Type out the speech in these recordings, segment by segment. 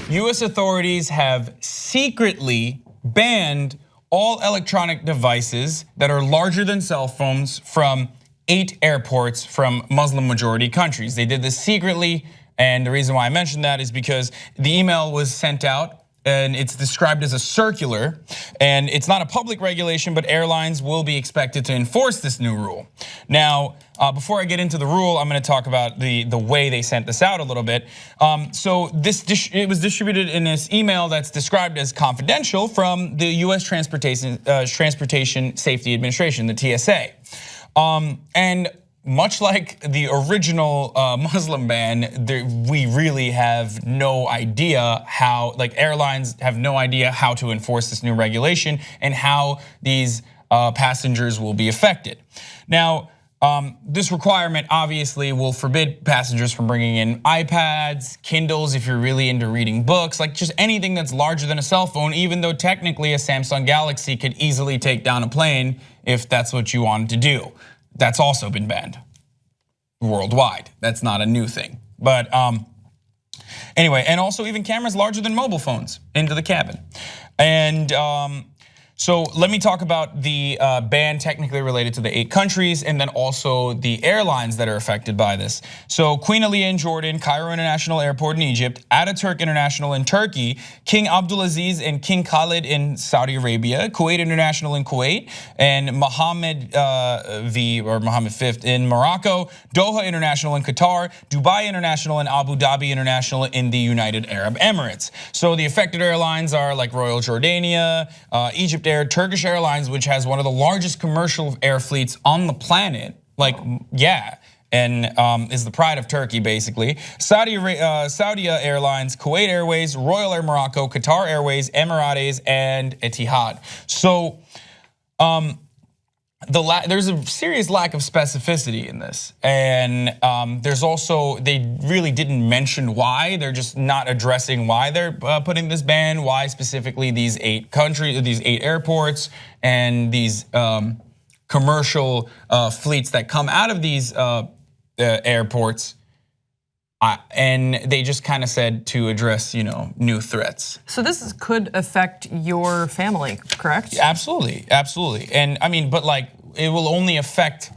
US authorities have secretly banned all electronic devices that are larger than cell phones from 8 airports from Muslim majority countries. They did this secretly, and the reason why I mentioned that is because the email was sent out and it's described as a circular, and it's not a public regulation, but airlines will be expected to enforce this new rule. Now, before I get into the rule, I'm gonna talk about the way they sent this out a little bit. So it was distributed in this email that's described as confidential from the US Transportation Safety Administration, the TSA. And much like the original Muslim ban, we really have no idea how, like airlines have no idea how to enforce this new regulation and how these passengers will be affected. Now, this requirement obviously will forbid passengers from bringing in iPads, Kindles if you're really into reading books, like just anything that's larger than a cell phone, even though technically a Samsung Galaxy could easily take down a plane if that's what you wanted to do. That's also been banned worldwide. That's not a new thing. But anyway, and also even cameras larger than mobile phones into the cabin. And so let me talk about the ban technically related to the 8 countries and then also the airlines that are affected by this. So Queen Aliyah in Jordan, Cairo International Airport in Egypt, Ataturk International in Turkey, King Abdulaziz and King Khalid in Saudi Arabia, Kuwait International in Kuwait, and Mohammed V or Mohammed V in Morocco, Doha International in Qatar, Dubai International and Abu Dhabi International in the United Arab Emirates. So the affected airlines are like Royal Jordania, Egypt Air, Turkish Airlines, which has one of the largest commercial air fleets on the planet, like yeah, and is the pride of Turkey basically. Saudi Airlines, Kuwait Airways, Royal Air Morocco, Qatar Airways, Emirates, and Etihad. So there's a serious lack of specificity in this, and there's also, they really didn't mention why. They're just not addressing why they're putting this ban, why specifically these 8 countries, these 8 airports, and these commercial fleets that come out of these airports. And they just kind of said to address, new threats. So this could affect your family, correct? Absolutely, absolutely. And I mean, but like it will only affect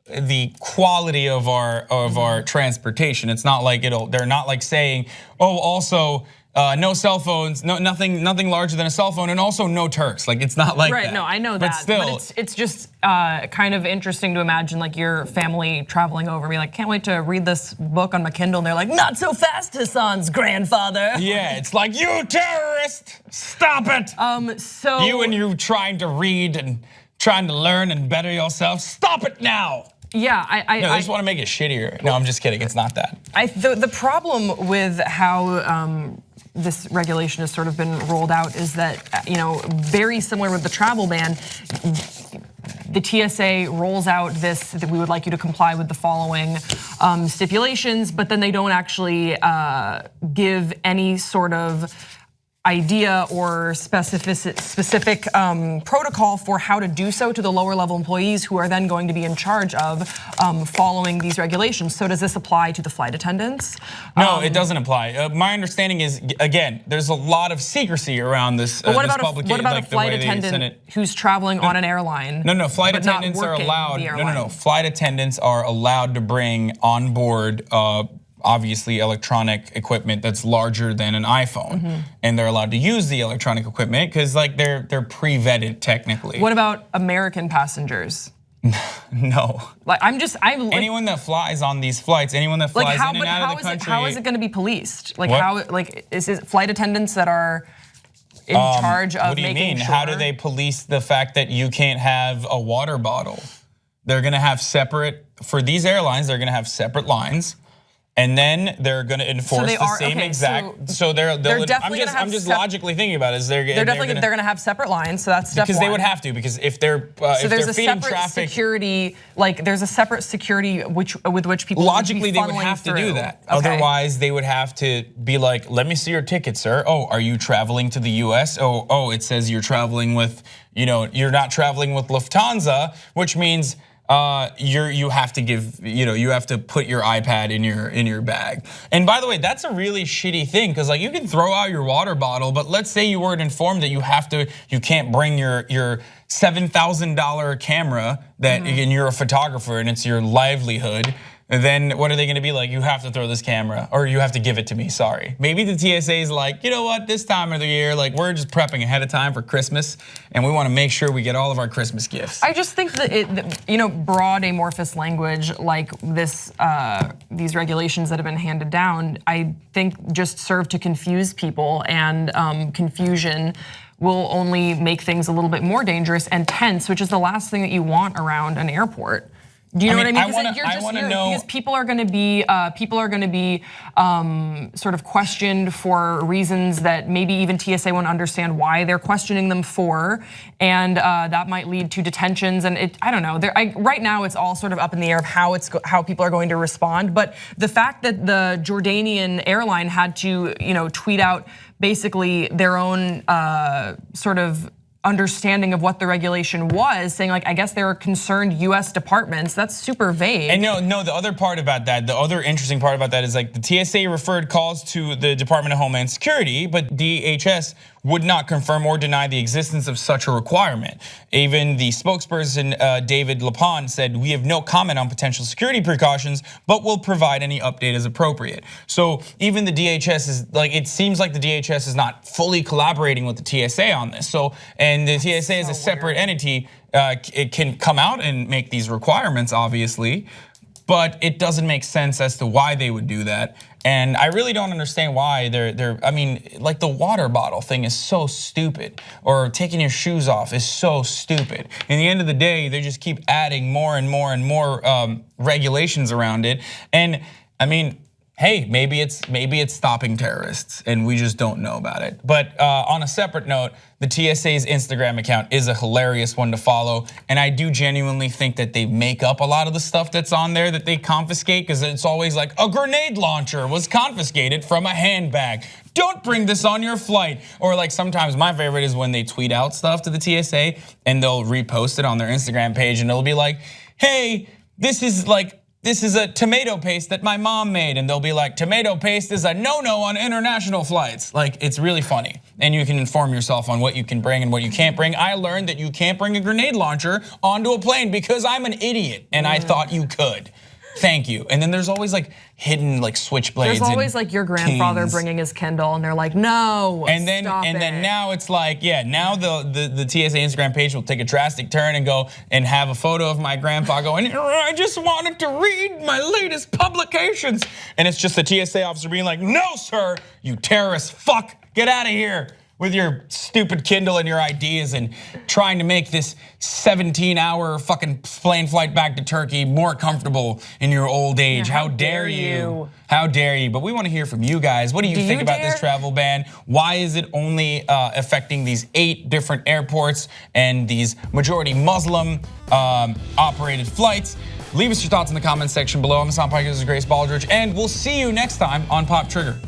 the quality of our transportation. It's not like they're not like saying, oh, also no cell phones, nothing larger than a cell phone, and also no Turks. Like it's not like that. Right, no, I know that. But still, it's just kind of interesting to imagine like your family traveling over and be like, can't wait to read this book on my Kindle, and they're like, not so fast, Hasan's grandfather. Yeah, it's like, you terrorist, stop it. So you and you trying to read and trying to learn and better yourself, stop it now. Yeah, I just want to make it shittier. No, I'm just kidding. It's not that. The problem with how this regulation has sort of been rolled out is that, very similar with the travel ban, the TSA rolls out this, that we would like you to comply with the following stipulations, but then they don't actually give any sort of idea or specific protocol for how to do so to the lower level employees who are then going to be in charge of following these regulations. So does this apply to the flight attendants? No, it doesn't apply. My understanding is, again, there's a lot of secrecy around this. But what about a flight attendant who's traveling on an airline? No, flight attendants are allowed. No, flight attendants are allowed to bring on board obviously electronic equipment that's larger than an iPhone, and they're allowed to use the electronic equipment because like they're pre-vetted technically. What about American passengers? No. Like anyone that flies on these flights, anyone that flies in and out of the country. How is it going to be policed? Like is it flight attendants that are in charge of making sure? What do you mean? How do they police the fact that you can't have a water bottle? They're going to have separate, for these airlines, they're going to have separate lines. And then they're going to enforce the same exact. So I'm just logically thinking about it. They're going to have separate lines. So that's step because one. they would have to, because if they're there's a feeding separate traffic, security, like there's a separate security with which people logically they would have to do that. Okay. Otherwise, they would have to be like, let me see your ticket, sir. Oh, are you traveling to the US? Oh, it says you're traveling with, you're not traveling with Lufthansa, which means you have to you have to put your iPad in your bag. And by the way, that's a really shitty thing because like you can throw out your water bottle, but let's say you weren't informed that you can't bring your $7,000 camera that and you're a photographer and it's your livelihood. Then what are they gonna be like? You have to throw this camera, or you have to give it to me, sorry. Maybe the TSA is like, you know what, this time of the year, like we're just prepping ahead of time for Christmas, and we wanna make sure we get all of our Christmas gifts. I just think that broad amorphous language like this, these regulations that have been handed down, I think just serve to confuse people, and confusion will only make things a little bit more dangerous and tense, which is the last thing that you want around an airport. Do you know what I mean? I want to know, because people are going to be sort of questioned for reasons that maybe even TSA won't understand why they're questioning them for, and that might lead to detentions. And I don't know. Right now, it's all sort of up in the air of how people are going to respond. But the fact that the Jordanian airline had to tweet out basically their own sort of understanding of what the regulation was, saying like, I guess there are concerned US departments, that's super vague. And no, the other part about that, the other interesting part about that is like the TSA referred calls to the Department of Homeland Security, but DHS would not confirm or deny the existence of such a requirement. Even the spokesperson, David Lapon, said, we have no comment on potential security precautions, but will provide any update as appropriate. So even the DHS is like, it seems like the DHS is not fully collaborating with the TSA on this. And the TSA is a separate entity. It can come out and make these requirements, obviously, but it doesn't make sense as to why they would do that. And I really don't understand why I mean, like the water bottle thing is so stupid, or taking your shoes off is so stupid. In the end of the day, they just keep adding more and more and more regulations around it. And I mean, hey, maybe it's stopping terrorists and we just don't know about it. But on a separate note, the TSA's Instagram account is a hilarious one to follow. And I do genuinely think that they make up a lot of the stuff that's on there that they confiscate, because it's always like a grenade launcher was confiscated from a handbag. Don't bring this on your flight. Or like sometimes my favorite is when they tweet out stuff to the TSA and they'll repost it on their Instagram page and it'll be like, hey, this is a tomato paste that my mom made, and they'll be like, tomato paste is a no-no on international flights. Like, it's really funny. And you can inform yourself on what you can bring and what you can't bring. I learned that you can't bring a grenade launcher onto a plane because I'm an idiot and I thought you could. Thank you. And then there's always like hidden like switchblades. There's always like your grandfather bringing his Kindle and they're like, no, and then now it's like, yeah, now the TSA Instagram page will take a drastic turn and go and have a photo of my grandpa going, I just wanted to read my latest publications. And it's just the TSA officer being like, no, sir, you terrorist fuck, get out of here with your stupid Kindle and your ideas and trying to make this 17-hour fucking plane flight back to Turkey more comfortable in your old age. Yeah, how dare you? How dare you? But we want to hear from you guys. What do you think about this travel ban? Why is it only affecting these 8 different airports and these majority Muslim operated flights? Leave us your thoughts in the comments section below. I'm Hasan and Grace Baldridge, and we'll see you next time on Pop Trigger.